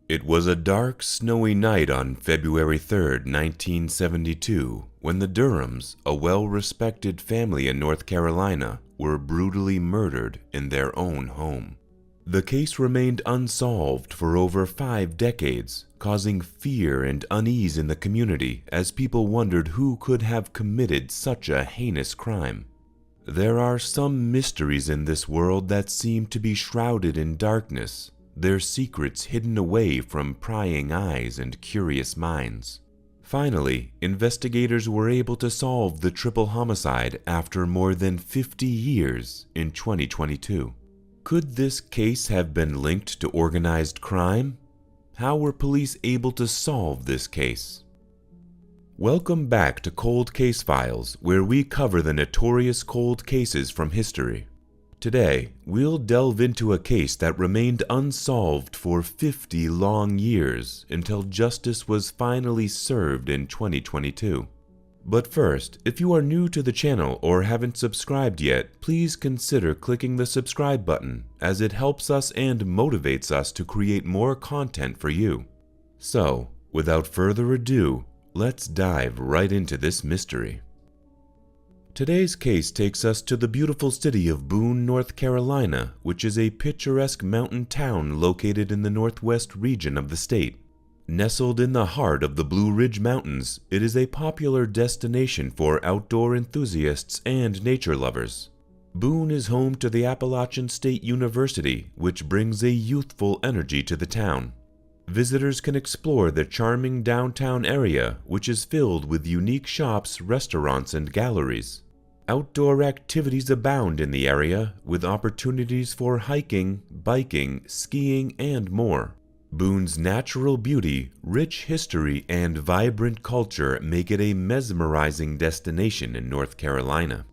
It was a dark, snowy night on February 3rd, 1972, when the Durhams, a well-respected family in North Carolina, were brutally murdered in their own home. The case remained unsolved for over 5 decades, causing fear and unease in the community as people wondered who could have committed such a heinous crime. There are some mysteries in this world that seem to be shrouded in darkness, their secrets hidden away from prying eyes and curious minds. Finally, investigators were able to solve the triple homicide after more than 50 years in 2022. Could this case have been linked to organized crime? How were police able to solve this case? Welcome back to Cold Case Files, where we cover the notorious cold cases from history. Today, we'll delve into a case that remained unsolved for 50 long years until justice was finally served in 2022. But first, if you are new to the channel or haven't subscribed yet, please consider clicking the subscribe button, as it helps us and motivates us to create more content for you. So, without further ado, let's dive right into this mystery. Today's case takes us to the beautiful city of Boone, North Carolina, which is a picturesque mountain town located in the northwest region of the state. Nestled in the heart of the Blue Ridge Mountains, it is a popular destination for outdoor enthusiasts and nature lovers. Boone is home to the Appalachian State University, which brings a youthful energy to the town. Visitors can explore the charming downtown area, which is filled with unique shops, restaurants, and galleries. Outdoor activities abound in the area, with opportunities for hiking, biking, skiing, and more. Boone's natural beauty, rich history, and vibrant culture make it a mesmerizing destination in North Carolina.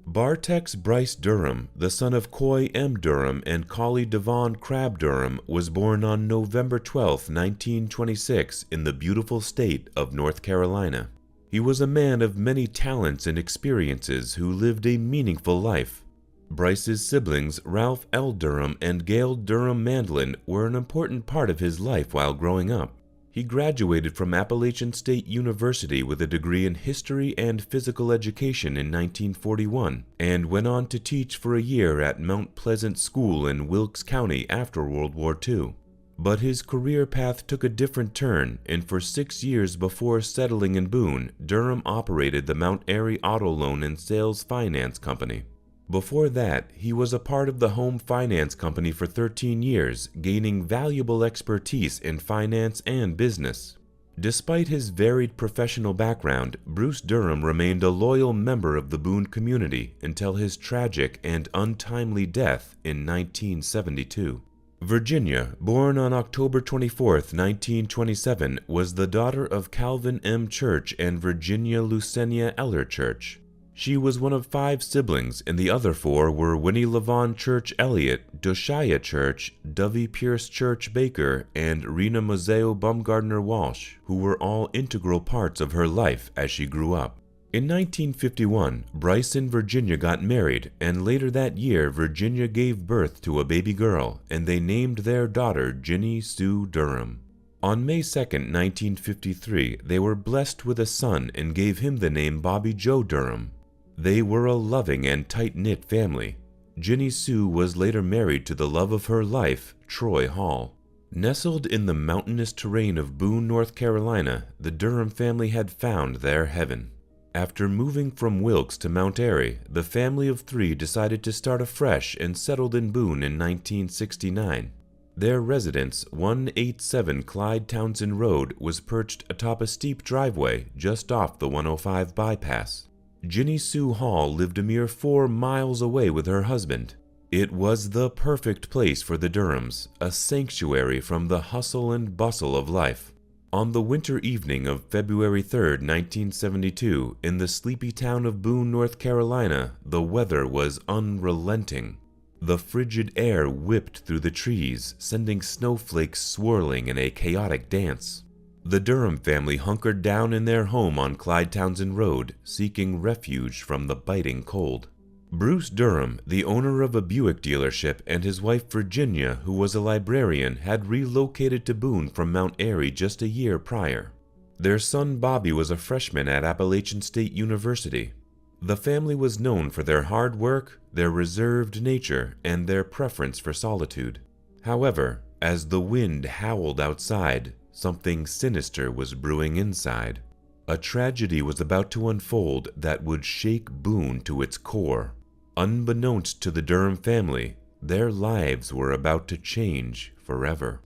Bartex Bryce Durham, the son of Coy M. Durham and Collie Devon Crabb Durham, was born on November 12, 1926, in the beautiful state of North Carolina. He was a man of many talents and experiences who lived a meaningful life. Bryce's siblings, Ralph L. Durham and Gail Durham Mandlin, were an important part of his life while growing up. He graduated from Appalachian State University with a degree in history and physical education in 1941, and went on to teach for a year at Mount Pleasant School in Wilkes County after World War II. But his career path took a different turn, and for 6 years before settling in Boone, Durham operated the Mount Airy Auto Loan and Sales Finance Company. Before that, he was a part of the Home Finance Company for 13 years, gaining valuable expertise in finance and business. Despite his varied professional background, Bruce Durham remained a loyal member of the Boone community until his tragic and untimely death in 1972. Virginia, born on October 24, 1927, was the daughter of Calvin M. Church and Virginia Lucenia Eller Church. She was one of 5 siblings, and the other 4 were Winnie Lavon Church Elliott, Doshia Church, Dovey Pierce Church Baker, and Rena Moseo Bumgardner Walsh, who were all integral parts of her life as she grew up. In 1951, Bryce and Virginia got married, and later that year Virginia gave birth to a baby girl, and they named their daughter Ginny Sue Durham. On May 2, 1953, they were blessed with a son and gave him the name Bobby Joe Durham. They were a loving and tight-knit family. Ginny Sue was later married to the love of her life, Troy Hall. Nestled in the mountainous terrain of Boone, North Carolina, the Durham family had found their heaven. After moving from Wilkes to Mount Airy, the family of 3 decided to start afresh and settled in Boone in 1969. Their residence, 187 Clyde Townsend Road, was perched atop a steep driveway just off the 105 bypass. Ginny Sue Hall lived a mere 4 miles away with her husband. It was the perfect place for the Durhams, a sanctuary from the hustle and bustle of life. On the winter evening of February 3, 1972, in the sleepy town of Boone, North Carolina, the weather was unrelenting. The frigid air whipped through the trees, sending snowflakes swirling in a chaotic dance. The Durham family hunkered down in their home on Clyde Townsend Road, seeking refuge from the biting cold. Bruce Durham, the owner of a Buick dealership, and his wife Virginia, who was a librarian, had relocated to Boone from Mount Airy just a year prior. Their son Bobby was a freshman at Appalachian State University. The family was known for their hard work, their reserved nature, and their preference for solitude. However, as the wind howled outside, something sinister was brewing inside. A tragedy was about to unfold that would shake Boone to its core. Unbeknownst to the Durham family, their lives were about to change forever.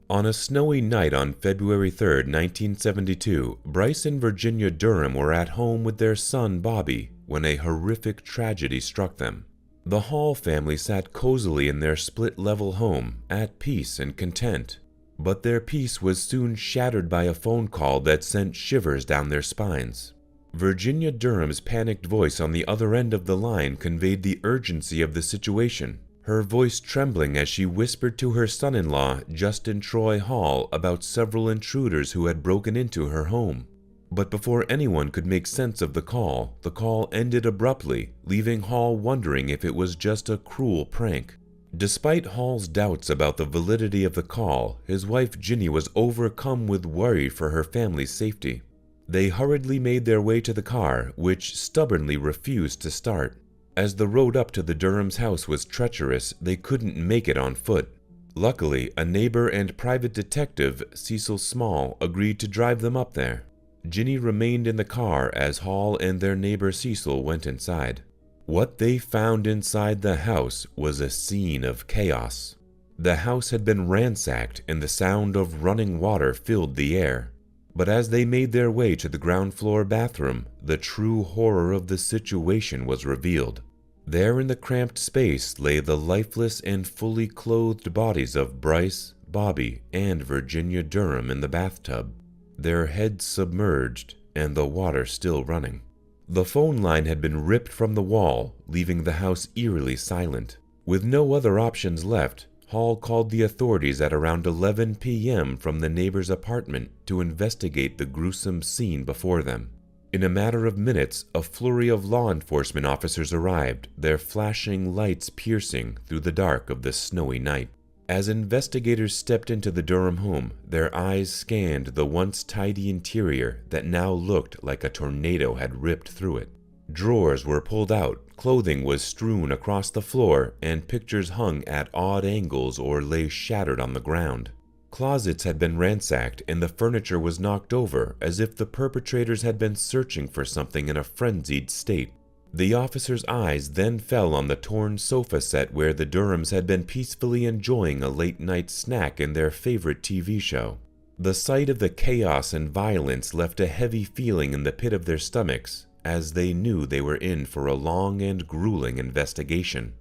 On a snowy night on February 3, 1972, Bryce and Virginia Durham were at home with their son Bobby when a horrific tragedy struck them. The Hall family sat cozily in their split-level home, at peace and content. But their peace was soon shattered by a phone call that sent shivers down their spines. Virginia Durham's panicked voice on the other end of the line conveyed the urgency of the situation, her voice trembling as she whispered to her son-in-law, Justin Troy Hall, about several intruders who had broken into her home. But before anyone could make sense of the call ended abruptly, leaving Hall wondering if it was just a cruel prank. Despite Hall's doubts about the validity of the call, his wife Ginny was overcome with worry for her family's safety. They hurriedly made their way to the car, which stubbornly refused to start. As the road up to the Durham's house was treacherous, they couldn't make it on foot. Luckily, a neighbor and private detective, Cecil Small, agreed to drive them up there. Ginny remained in the car as Hall and their neighbor Cecil went inside. What they found inside the house was a scene of chaos. The house had been ransacked and the sound of running water filled the air. But as they made their way to the ground floor bathroom, the true horror of the situation was revealed. There in the cramped space lay the lifeless and fully clothed bodies of Bryce, Bobby, and Virginia Durham in the bathtub, their heads submerged and the water still running. The phone line had been ripped from the wall, leaving the house eerily silent. With no other options left, Hall called the authorities at around 11 p.m. from the neighbor's apartment to investigate the gruesome scene before them. In a matter of minutes, a flurry of law enforcement officers arrived, their flashing lights piercing through the dark of the snowy night. As investigators stepped into the Durham home, their eyes scanned the once tidy interior that now looked like a tornado had ripped through it. Drawers were pulled out, clothing was strewn across the floor, and pictures hung at odd angles or lay shattered on the ground. Closets had been ransacked and the furniture was knocked over as if the perpetrators had been searching for something in a frenzied state. The officers' eyes then fell on the torn sofa set where the Durhams had been peacefully enjoying a late-night snack in their favorite TV show. The sight of the chaos and violence left a heavy feeling in the pit of their stomachs, as they knew they were in for a long and grueling investigation.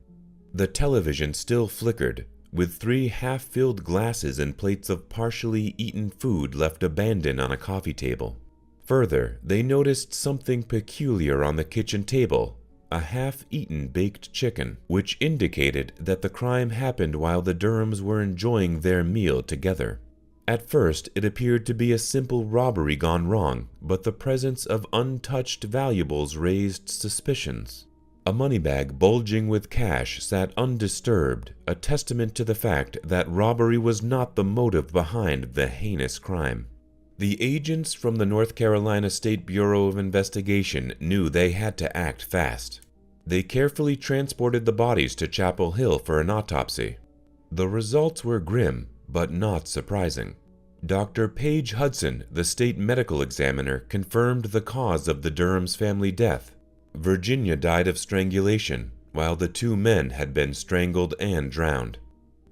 The television still flickered, with 3 half-filled glasses and plates of partially eaten food left abandoned on a coffee table. Further, they noticed something peculiar on the kitchen table, a half-eaten baked chicken, which indicated that the crime happened while the Durhams were enjoying their meal together. At first, it appeared to be a simple robbery gone wrong, but the presence of untouched valuables raised suspicions. A money bag bulging with cash sat undisturbed, a testament to the fact that robbery was not the motive behind the heinous crime. The agents from the North Carolina State Bureau of Investigation knew they had to act fast. They carefully transported the bodies to Chapel Hill for an autopsy. The results were grim, but not surprising. Dr. Paige Hudson, the state medical examiner, confirmed the cause of the Durham's family death. Virginia died of strangulation, while the 2 men had been strangled and drowned.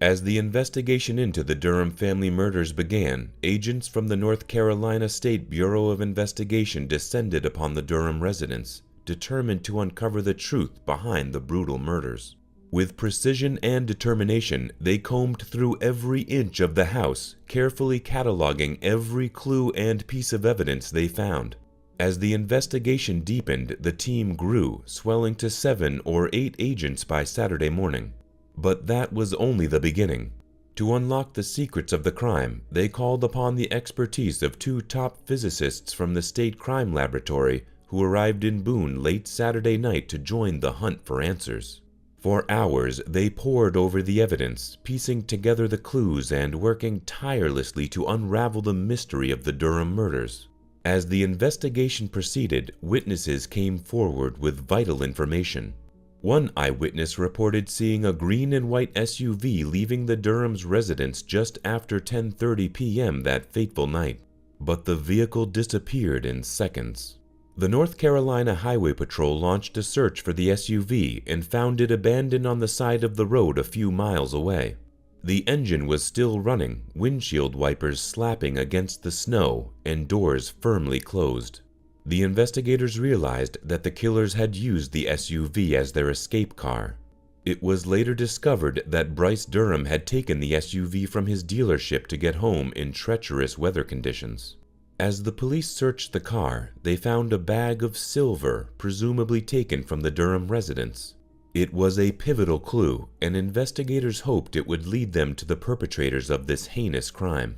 As the investigation into the Durham family murders began, agents from the North Carolina State Bureau of Investigation descended upon the Durham residence, determined to uncover the truth behind the brutal murders. With precision and determination, they combed through every inch of the house, carefully cataloging every clue and piece of evidence they found. As the investigation deepened, the team grew, swelling to 7 or 8 agents by Saturday morning. But that was only the beginning. To unlock the secrets of the crime, they called upon the expertise of 2 top physicists from the State Crime Laboratory, who arrived in Boone late Saturday night to join the hunt for answers. For hours, they pored over the evidence, piecing together the clues and working tirelessly to unravel the mystery of the Durham murders. As the investigation proceeded, witnesses came forward with vital information. One eyewitness reported seeing a green and white SUV leaving the Durham's residence just after 10:30 p.m. that fateful night, but the vehicle disappeared in seconds. The North Carolina Highway Patrol launched a search for the SUV and found it abandoned on the side of the road a few miles away. The engine was still running, windshield wipers slapping against the snow, and doors firmly closed. The investigators realized that the killers had used the SUV as their escape car. It was later discovered that Bryce Durham had taken the SUV from his dealership to get home in treacherous weather conditions. As the police searched the car, they found a bag of silver, presumably taken from the Durham residence. It was a pivotal clue, and investigators hoped it would lead them to the perpetrators of this heinous crime.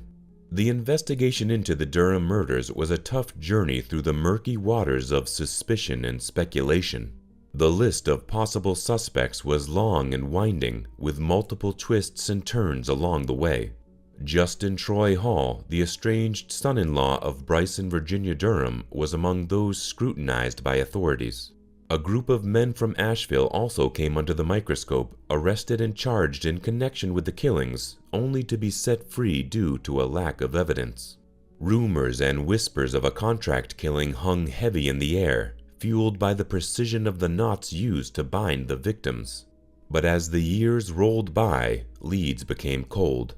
The investigation into the Durham murders was a tough journey through the murky waters of suspicion and speculation. The list of possible suspects was long and winding, with multiple twists and turns along the way. Justin Troy Hall, the estranged son-in-law of Bryce and Virginia Durham, was among those scrutinized by authorities. A group of men from Asheville also came under the microscope, arrested and charged in connection with the killings, only to be set free due to a lack of evidence. Rumors and whispers of a contract killing hung heavy in the air, fueled by the precision of the knots used to bind the victims. But as the years rolled by, leads became cold.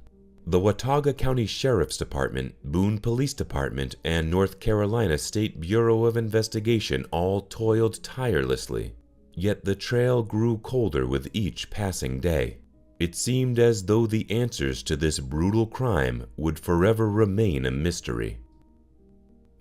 The Watauga County Sheriff's Department, Boone Police Department, and North Carolina State Bureau of Investigation all toiled tirelessly. Yet the trail grew colder with each passing day. It seemed as though the answers to this brutal crime would forever remain a mystery.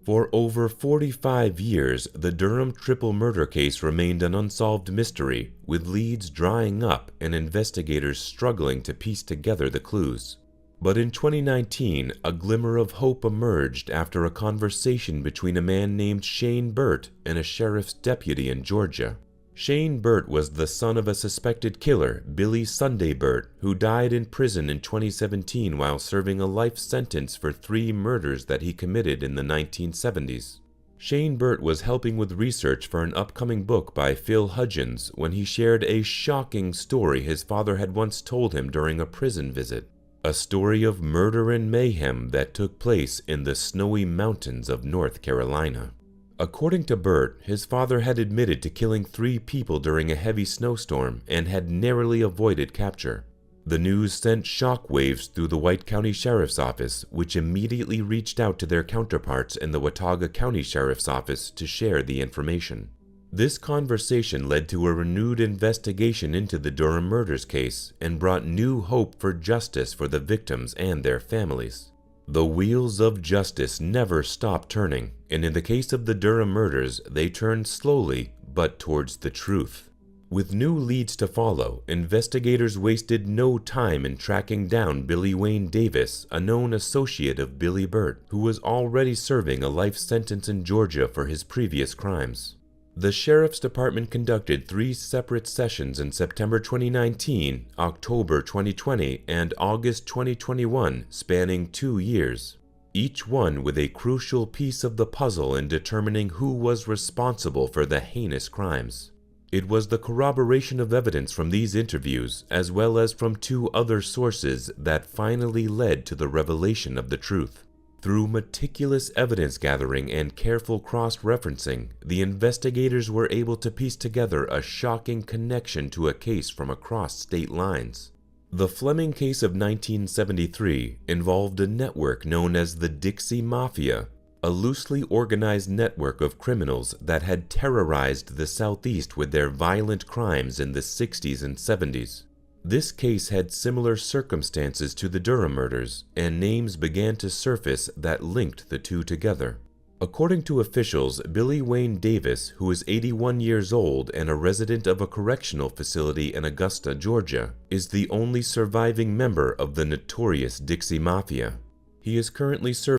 For over 45 years, the Durham triple murder case remained an unsolved mystery, with leads drying up and investigators struggling to piece together the clues. But in 2019, a glimmer of hope emerged after a conversation between a man named Shane Burt and a sheriff's deputy in Georgia. Shane Burt was the son of a suspected killer, Billy Sunday Burt, who died in prison in 2017 while serving a life sentence for 3 murders that he committed in the 1970s. Shane Burt was helping with research for an upcoming book by Phil Hudgens when he shared a shocking story his father had once told him during a prison visit. A story of murder and mayhem that took place in the snowy mountains of North Carolina. According to Burt, his father had admitted to killing 3 people during a heavy snowstorm and had narrowly avoided capture. The news sent shockwaves through the White County Sheriff's Office, which immediately reached out to their counterparts in the Watauga County Sheriff's Office to share the information. This conversation led to a renewed investigation into the Durham murders case and brought new hope for justice for the victims and their families. The wheels of justice never stopped turning, and in the case of the Durham murders, they turned slowly but towards the truth. With new leads to follow, investigators wasted no time in tracking down Billy Wayne Davis, a known associate of Billy Burt, who was already serving a life sentence in Georgia for his previous crimes. The Sheriff's Department conducted 3 separate sessions in September 2019, October 2020, and August 2021, spanning 2 years, each one with a crucial piece of the puzzle in determining who was responsible for the heinous crimes. It was the corroboration of evidence from these interviews, as well as from 2 other sources, that finally led to the revelation of the truth. Through meticulous evidence gathering and careful cross-referencing, the investigators were able to piece together a shocking connection to a case from across state lines. The Fleming case of 1973 involved a network known as the Dixie Mafia, a loosely organized network of criminals that had terrorized the Southeast with their violent crimes in the 60s and 70s. This case had similar circumstances to the Durham murders, and names began to surface that linked the 2 together. According to officials, Billy Wayne Davis, who is 81 years old and a resident of a correctional facility in Augusta, Georgia, is the only surviving member of the notorious Dixie Mafia. He is currently serving